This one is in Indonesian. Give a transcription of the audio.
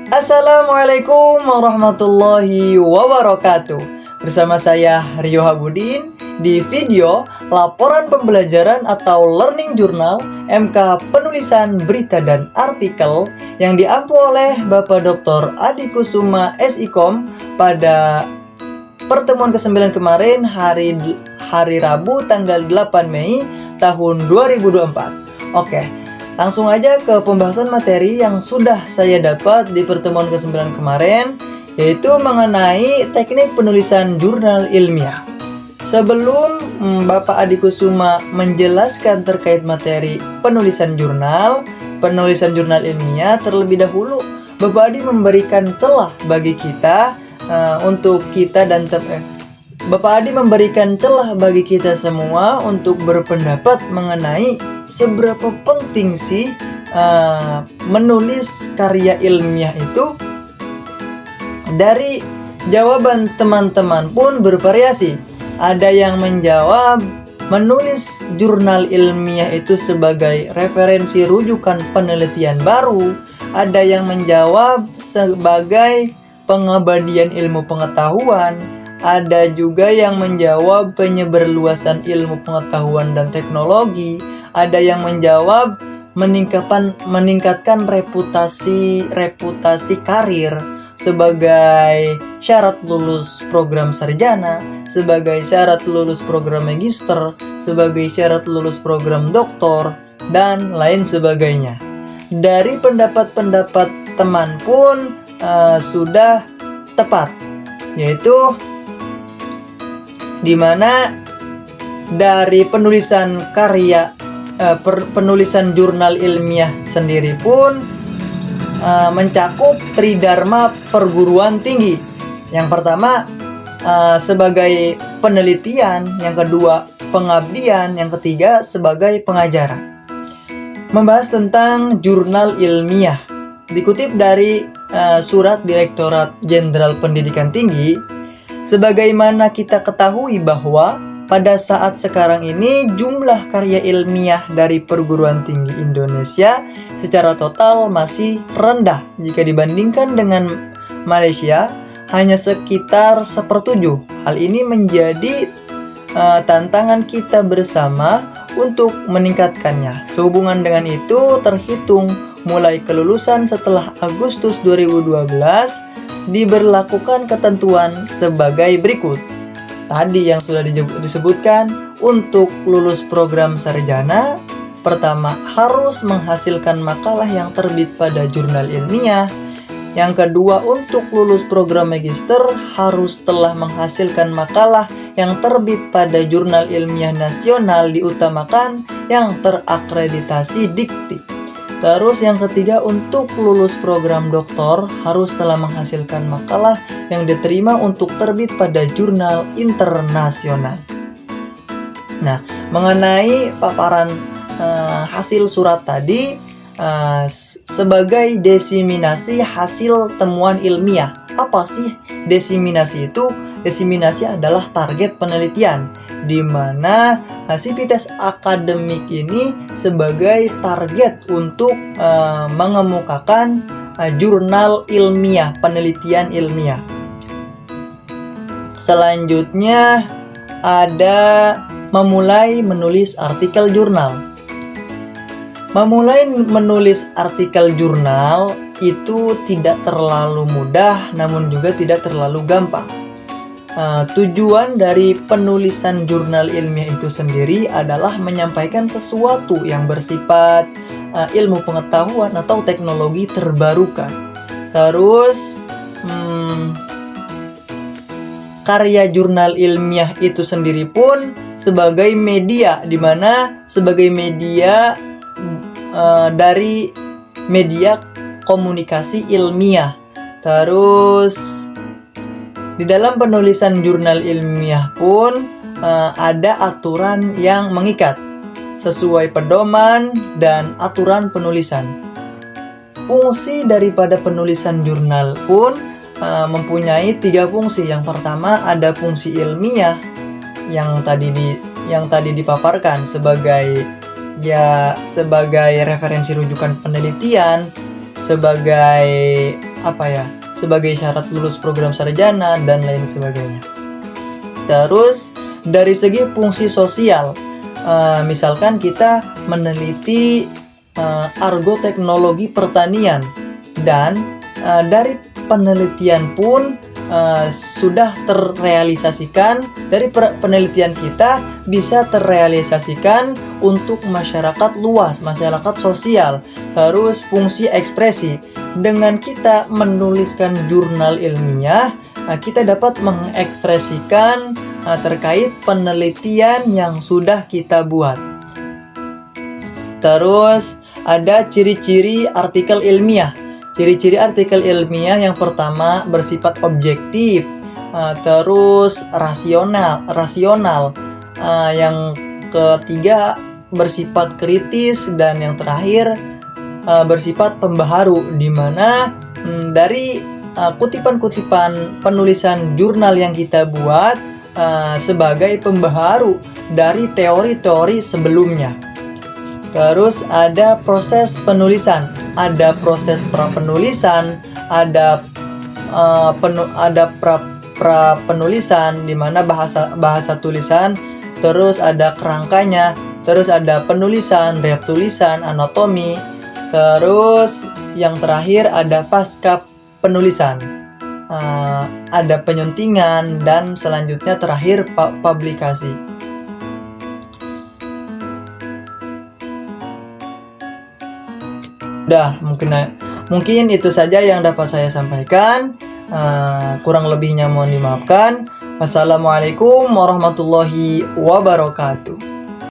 Assalamualaikum warahmatullahi wabarakatuh. Bersama saya Rio Habudin di video laporan pembelajaran atau learning journal MK penulisan berita dan artikel yang diampu oleh Bapak Dr. Adi Kusuma SIKOM pada pertemuan ke-9 kemarin hari Rabu tanggal 8 Mei tahun 2024. Oke, langsung aja ke pembahasan materi yang sudah saya dapat di pertemuan ke-9 kemarin, yaitu mengenai teknik penulisan jurnal ilmiah. Sebelum Bapak Adi Kusuma menjelaskan terkait materi penulisan jurnal ilmiah, terlebih dahulu Bapak Adi memberikan celah bagi kita Bapak Adi memberikan celah bagi kita semua untuk berpendapat mengenai seberapa penting sih menulis karya ilmiah itu. Dari jawaban teman-teman pun bervariasi. Ada yang menjawab menulis jurnal ilmiah itu sebagai referensi rujukan penelitian baru. Ada yang menjawab sebagai pengabadian ilmu pengetahuan. Ada juga yang menjawab penyebarluasan ilmu pengetahuan dan teknologi. Ada yang menjawab meningkatkan reputasi karir sebagai syarat lulus program sarjana, sebagai syarat lulus program magister, sebagai syarat lulus program doktor, dan lain sebagainya. Dari pendapat-pendapat teman pun sudah tepat, yaitu di mana dari penulisan penulisan jurnal ilmiah sendiri pun mencakup tridharma perguruan tinggi. Yang pertama sebagai penelitian, yang kedua pengabdian, yang ketiga sebagai pengajaran. Membahas tentang jurnal ilmiah dikutip dari surat Direktorat Jenderal Pendidikan Tinggi. Sebagaimana kita ketahui bahwa pada saat sekarang ini jumlah karya ilmiah dari perguruan tinggi Indonesia secara total masih rendah jika dibandingkan dengan Malaysia, hanya sekitar 1/7. Hal ini menjadi tantangan kita bersama untuk meningkatkannya. Sehubungan dengan itu, terhitung mulai kelulusan setelah Agustus 2012 diberlakukan ketentuan sebagai berikut. Tadi yang sudah disebutkan, untuk lulus program sarjana, pertama harus menghasilkan makalah yang terbit pada jurnal ilmiah. Yang kedua, untuk lulus program magister harus telah menghasilkan makalah yang terbit pada jurnal ilmiah nasional, diutamakan yang terakreditasi Dikti. Terus yang ketiga, untuk lulus program doktor harus telah menghasilkan makalah yang diterima untuk terbit pada jurnal internasional. Nah, mengenai paparan hasil surat tadi sebagai desiminasi hasil temuan ilmiah. Apa sih desiminasi itu? Desiminasi adalah target penelitian, di mana sivitas akademik ini sebagai target untuk mengemukakan jurnal ilmiah, penelitian ilmiah. Selanjutnya ada memulai menulis artikel jurnal. Memulai menulis artikel jurnal itu tidak terlalu mudah, namun juga tidak terlalu gampang. Tujuan dari penulisan jurnal ilmiah itu sendiri adalah menyampaikan sesuatu yang bersifat ilmu pengetahuan atau teknologi terbarukan. Terus karya jurnal ilmiah itu sendiri pun sebagai media, di mana sebagai media dari media komunikasi ilmiah. Terus di dalam penulisan jurnal ilmiah pun ada aturan yang mengikat sesuai pedoman dan aturan penulisan. Fungsi daripada penulisan jurnal pun mempunyai 3 fungsi. Yang pertama ada fungsi ilmiah yang tadi dipaparkan sebagai referensi rujukan penelitian, sebagai sebagai syarat lulus program sarjana dan lain sebagainya. Terus dari segi fungsi sosial, misalkan kita meneliti argo teknologi pertanian, dan dari penelitian pun sudah terrealisasikan, dari penelitian kita bisa terrealisasikan untuk masyarakat luas, masyarakat sosial. Terus fungsi ekspresi, dengan kita menuliskan jurnal ilmiah, kita dapat mengekspresikan terkait penelitian yang sudah kita buat. Terus ada ciri-ciri artikel ilmiah. Ciri-ciri artikel ilmiah yang pertama bersifat objektif, terus rasional. Yang ketiga bersifat kritis, dan yang terakhir bersifat pembaharu, di mana dari kutipan-kutipan penulisan jurnal yang kita buat sebagai pembaharu dari teori-teori sebelumnya. Terus ada proses penulisan, ada proses prapenulisan, ada pra-penulisan di mana bahasa tulisan, terus ada kerangkanya, terus ada penulisan, ref tulisan, anatomi, terus yang terakhir ada pasca penulisan, ada penyuntingan, dan selanjutnya terakhir publikasi. Mungkin itu saja yang dapat saya sampaikan. Kurang lebihnya mohon dimaafkan. Wassalamualaikum warahmatullahi wabarakatuh.